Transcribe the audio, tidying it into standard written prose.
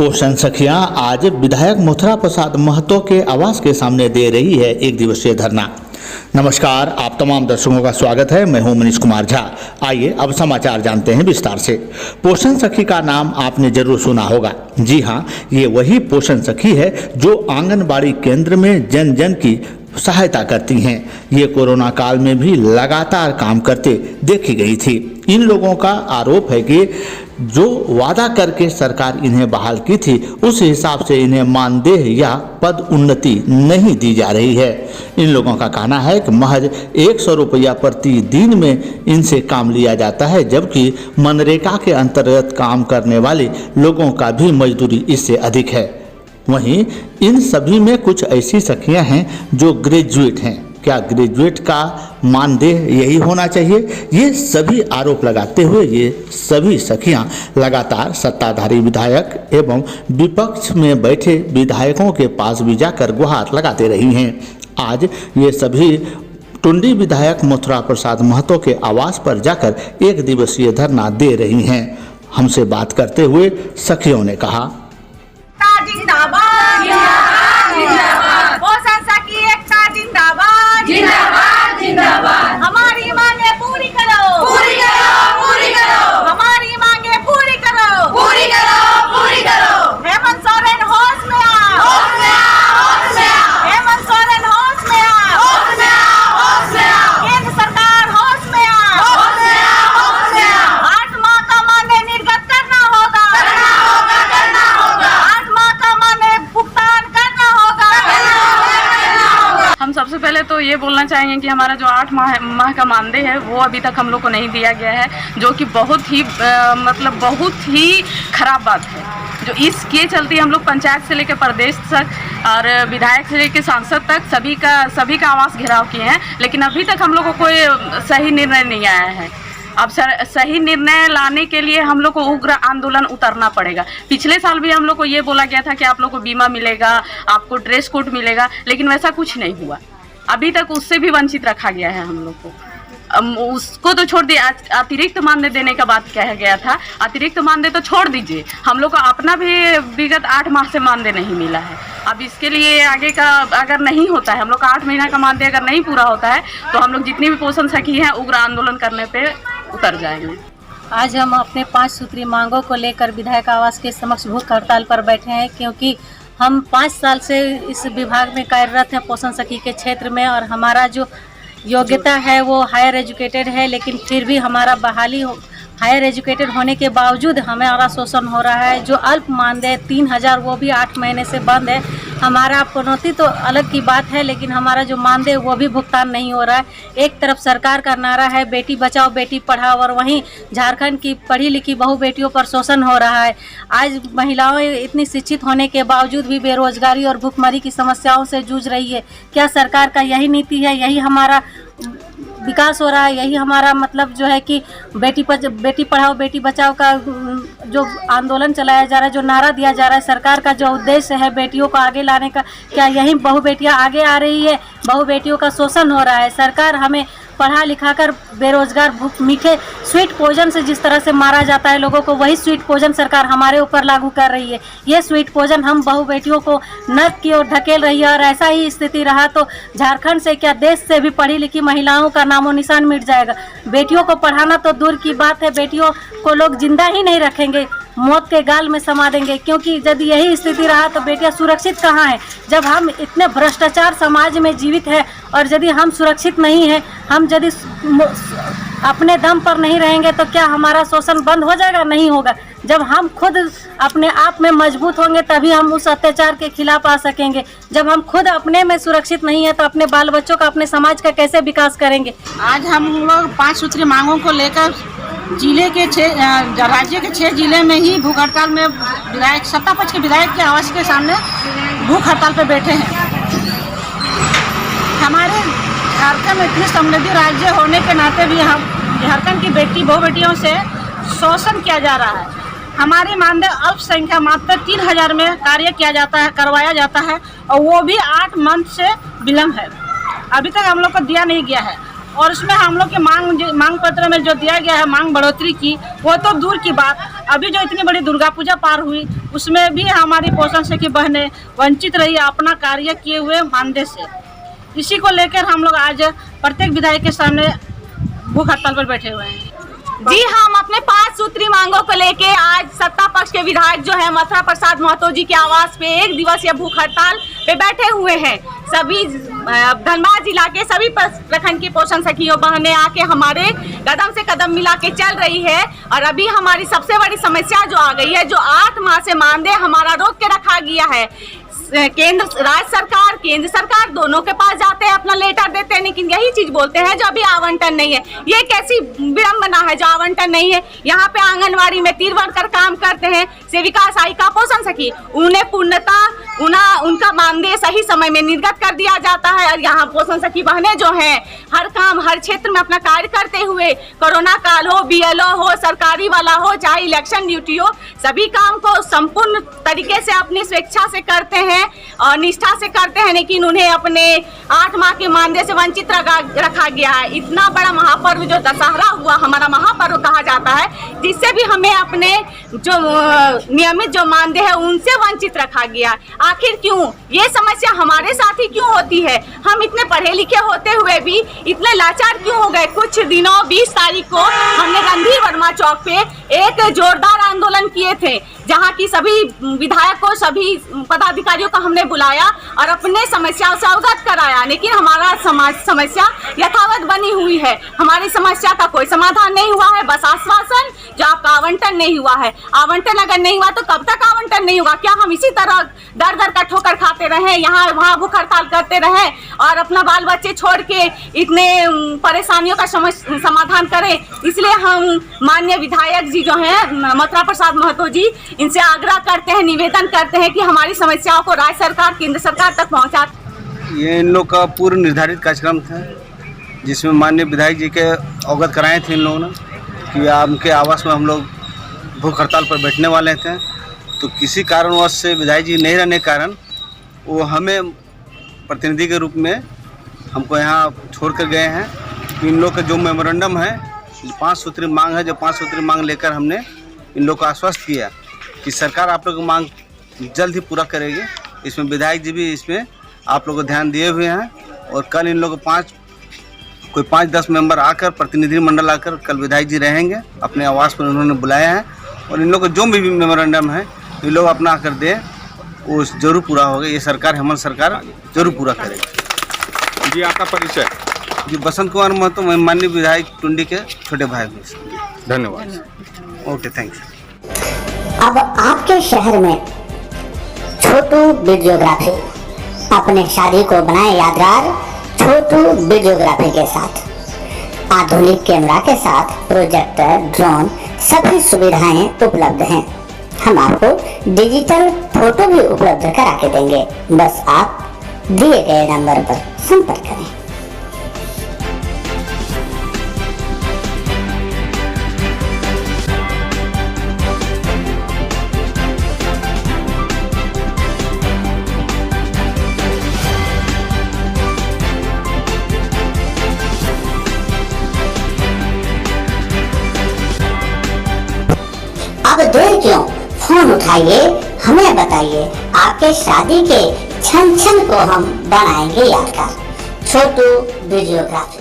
पोषण सखियां आज विधायक मथुरा प्रसाद महतो के आवास के सामने दे रही है एक दिवसीय धरना। नमस्कार, आप तमाम दर्शकों का स्वागत है। मैं हूं मनीष कुमार झा। आइए अब समाचार जानते हैं विस्तार से। पोषण सखी का नाम आपने जरूर सुना होगा। जी हां, ये वही पोषण सखी है जो आंगनबाड़ी केंद्र में जन जन की सहायता करती हैं। ये कोरोना काल में भी लगातार काम करते देखी गई थी। इन लोगों का आरोप है कि जो वादा करके सरकार इन्हें बहाल की थी उस हिसाब से इन्हें मानदेय या पद उन्नति नहीं दी जा रही है। इन लोगों का कहना है कि महज 100 रुपया प्रति दिन में इनसे काम लिया जाता है, जबकि मनरेगा के अंतर्गत काम करने वाले लोगों का भी मजदूरी इससे अधिक है। वहीं इन सभी में कुछ ऐसी सखियां हैं जो ग्रेजुएट हैं। क्या ग्रेजुएट का मानदेय यही होना चाहिए? ये सभी आरोप लगाते हुए ये सभी सखियां लगातार सत्ताधारी विधायक एवं विपक्ष में बैठे विधायकों के पास भी जाकर गुहार लगाते रही हैं। आज ये सभी टुंडी विधायक मथुरा प्रसाद महतो के आवास पर जाकर एक दिवसीय धरना दे रही हैं। हमसे बात करते हुए सखियों ने कहा, जिंदाबाद जिंदाबाद, पोषण सखी एकता जिंदाबाद जिंदाबाद जिंदाबाद। हमारी मांगे पूरी करो, पूरी करो, पूरी करो। हमारी मांगे पूरी करो, पूरी करो, पूरी करो। हेमंत सोरेन होश में आ, होश में आ, होश में आ। हेमंत सोरेन होश में आ, होश में आ, होश में आ। केंद्र सरकार होश में आ, होश में आ, होश में आ। 8 माह का मानदेय निर्गत करना होगा, करना होगा, करना होगा। 8 माह का मानदेय भुगतान करना होगा, करना होगा, करना होगा। हम सबसे पहले तो ये बोलना चाहेंगे कि हमारा जो 8 माह का मानदेय है वो अभी तक हम लोग को नहीं दिया गया है, जो कि बहुत ही मतलब बहुत ही खराब बात है। जो इसके चलते हम लोग पंचायत से लेकर प्रदेश तक और विधायक से लेकर सांसद तक सभी का आवास घेराव किए हैं, लेकिन अभी तक हम लोग को कोई सही निर्णय नहीं आया है। अब सही निर्णय लाने के लिए हम लोग को उग्र आंदोलन उतरना पड़ेगा। पिछले साल भी हम लोग को ये बोला गया था कि आप लोग को बीमा मिलेगा, आपको ड्रेस कोड मिलेगा, लेकिन वैसा कुछ नहीं हुआ। अभी तक उससे भी वंचित रखा गया है हम लोग को। उसको तो छोड़ दिया, अतिरिक्त मानदेय देने का बात कहा गया था। अतिरिक्त मानदेय तो छोड़ दीजिए, हम लोग को अपना भी विगत 8 माह से मानदेय नहीं मिला है। अब इसके लिए आगे का अगर नहीं होता है, हम लोग का 8 महीना का मानदेय अगर नहीं पूरा होता है तो हम लोग जितनी भी पोषण सखी हैं उग्र आंदोलन करने पे उतर जाएंगे। आज हम अपने 5 सूत्री मांगों को लेकर विधायक आवास के समक्ष भूख हड़ताल पर बैठे हैं, क्योंकि हम 5 साल से इस विभाग में कार्यरत हैं पोषण सखी के क्षेत्र में, और हमारा जो योग्यता है वो हायर एजुकेटेड है, लेकिन फिर भी हमारा बहाली हायर एजुकेटेड होने के बावजूद हमारा शोषण हो रहा है। जो अल्प मानदेय 3000 वो भी 8 महीने से बंद है। हमारा प्रोन्नति तो अलग की बात है, लेकिन हमारा जो मानदेय वो भी भुगतान नहीं हो रहा है। एक तरफ सरकार का नारा है बेटी बचाओ बेटी पढ़ाओ, और वहीं झारखंड की पढ़ी लिखी बहु बेटियों पर शोषण हो रहा है। आज महिलाएं इतनी शिक्षित होने के बावजूद भी बेरोजगारी और भुखमरी की समस्याओं से जूझ रही है। क्या सरकार का यही नीति है, यही हमारा विकास हो रहा है, यही हमारा मतलब जो है कि बेटी पढ़ाओ बेटी बचाओ का जो आंदोलन चलाया जा रहा है, जो नारा दिया जा रहा है, सरकार का जो उद्देश्य है बेटियों को आगे लाने का, क्या यही बहु बेटियां आगे आ रही है? बहु बेटियों का शोषण हो रहा है। सरकार हमें पढ़ा लिखा कर बेरोजगार भूख मीठे स्वीट भोजन से जिस तरह से मारा जाता है लोगों को, वही स्वीट भोजन सरकार हमारे ऊपर लागू कर रही है। ये स्वीट भोजन हम बहु बेटियों को नर्क की ओर धकेल रही है, और ऐसा ही स्थिति रहा तो झारखंड से क्या देश से भी पढ़ी लिखी महिलाओं का नामो निशान मिट जाएगा। बेटियों को पढ़ाना तो दूर की बात है, बेटियों को लोग जिंदा ही नहीं रखेंगे, मौत के गाल में समा देंगे। क्योंकि यदि यही स्थिति रहा तो बेटियां सुरक्षित कहाँ हैं? जब हम इतने भ्रष्टाचार समाज में जीवित हैं, और यदि हम सुरक्षित नहीं हैं, हम यदि अपने दम पर नहीं रहेंगे तो क्या हमारा शोषण बंद हो जाएगा? नहीं होगा। जब हम खुद अपने आप में मजबूत होंगे तभी हम उस अत्याचार के खिलाफ आ सकेंगे। जब हम खुद अपने में सुरक्षित नहीं है तो अपने बाल बच्चों का, अपने समाज का कैसे विकास करेंगे? आज हम लोग 5 सूत्री मांगों को लेकर जिले के राज्य के 6 जिले में ही भूख हड़ताल में विधायक सत्ता पक्ष के विधायक के आवास के सामने भूख हड़ताल पर बैठे हैं। हमारे झारखंड इतनी समृद्ध राज्य होने के नाते भी हम झारखंड की बहु बेटियों से शोषण किया जा रहा है। हमारी मानदेय अल्पसंख्या मात्र 3000 में कार्य किया जाता है, करवाया जाता है, और वो भी 8 मंथ से विलम्ब है। अभी तक हम लोग को दिया नहीं गया है। और उसमें हम लोग के मांग पत्र में जो दिया गया है मांग बढ़ोतरी की, वो तो दूर की बात, अभी जो इतनी बड़ी दुर्गा पूजा पार हुई उसमें भी हमारी पोषण सखी बहनें वंचित रही अपना कार्य किए हुए मानदेय से। इसी को लेकर हम लोग आज प्रत्येक विधायक के सामने भूख हड़ताल पर बैठे हुए हैं। जी, हम अपने 5 सूत्री मांगों को लेके आज सत्ता पक्ष के विधायक जो है मथुरा प्रसाद महतो जी के आवास पे 1 दिवसीय भूख हड़ताल पे बैठे हुए हैं। सभी धनबाद जिला के सभी प्रखंड की पोषण सखियों बहनें आके हमारे कदम से कदम मिला के चल रही है। और अभी हमारी सबसे बड़ी समस्या जो आ गई है, जो 8 माह से मानदेय हमारा रोक के रखा गया है। राज्य सरकार, केंद्र सरकार दोनों के पास जाते हैं, अपना लेटर देते हैं, लेकिन यही चीज बोलते हैं जो अभी आवंटन नहीं है। ये कैसी विडंबना है जो आवंटन नहीं है। यहाँ पे आंगनवाड़ी में 3 वर्कर काम करते हैं, सेविका, सहायिका, पोषण सखी, उन्हें पूर्णतः उनका मानदेय सही समय में निर्गत कर दिया जाता है। और यहाँ पोषण सखी बहनें जो हैं हर काम हर क्षेत्र में अपना कार्य करते हुए, कोरोना काल हो, BLO हो, सरकारी वाला हो, चाहे इलेक्शन ड्यूटी हो, सभी काम को संपूर्ण तरीके से अपनी स्वेच्छा से करते हैं और निष्ठा से करते हैं। लेकिन उन्हें अपने 8 माह के मानदेय से वंचित रखा गया है। इतना बड़ा महापर्व जो दशहरा हुआ, हमारा महापर्व कहा जाता है, जिससे भी हमें अपने जो नियमित जो मानदेय है उनसे वंचित रखा गया। आखिर क्यों? ये समस्या हमारे साथ ही क्यों होती है? हम इतने पढ़े लिखे होते हुए भी इतने लाचार क्यों हो गए? कुछ दिनों 20 तारीख को हमने रणधीर वर्मा चौक पे एक जोरदार आंदोलन किए थे, जहाँ की सभी विधायकों, सभी पदाधिकारियों को हमने बुलाया और अपने समस्याओं से अवगत कराया। लेकिन हमारा समस्या यथावत बनी हुई है। हमारी समस्या का कोई समाधान नहीं हुआ है, बस आश्वासन जो आपका आवंटन नहीं हुआ है। आवंटन अगर नहीं हुआ तो कब तक आवंटन नहीं होगा? क्या हम इसी तरह दर दर का ठोकर खाते रहें, यहाँ वहाँ भूख हड़ताल करते रहें और अपना बाल बच्चे छोड़ के इतने परेशानियों का समाधान करें? इसलिए हम माननीय विधायक जी जो हैं मथुरा प्रसाद महतो जी, इनसे आग्रह करते हैं, निवेदन करते हैं कि हमारी समस्याओं को राज्य सरकार, केंद्र सरकार तक पहुँचा। ये इन लोग का पूर्व निर्धारित कार्यक्रम था, जिसमें माननीय विधायक जी के अवगत कराए थे इन लोगों ने कि उनके आवास में हम लोग भूख हड़ताल पर बैठने वाले थे। तो किसी कारणवश से विधायक जी नहीं रहने के कारण वो हमें प्रतिनिधि के रूप में हमको यहाँ छोड़ कर गए हैं। इन लोग का जो मेमोरेंडम है, 5 सूत्री मांग है, जो 5 सूत्री मांग लेकर हमने इन लोग को आश्वस्त किया कि सरकार आप लोग की मांग जल्द ही पूरा करेगी। इसमें विधायक जी भी इसमें आप लोग को ध्यान दिए हुए हैं। और कल इन लोग को 5-10 मेंबर आकर, प्रतिनिधि मंडल आकर कल विधायक जी रहेंगे, अपने आवास पर उन्होंने बुलाया है। और इन लोग को जो भी मेमोरेंडम है ये लोग अपना कर दे, वो जरूर पूरा होगा। ये सरकार, हेमंत सरकार जरूर पूरा करेगी। जी, आपका परिचय? जी, बसंत कुमार महतो, माननीय विधायक टुंडी के छोटे भाई। धन्यवाद। Okay, thank you. अब आपके शहर में छोटू वीडियोग्राफी, अपने शादी को बनाए यादगार छोटू वीडियोग्राफी के साथ। आधुनिक कैमरा के साथ प्रोजेक्टर, ड्रोन, सभी सुविधाएं उपलब्ध हैं। हम आपको डिजिटल फोटो भी उपलब्ध करा के देंगे। बस आप दिए गए नंबर पर संपर्क करें। अब देर क्यों? फोन उठाइए, हमें बताइए। आपके शादी के क्षण क्षण को हम बनाएंगे यादगार। छोटू वीडियोग्राफी।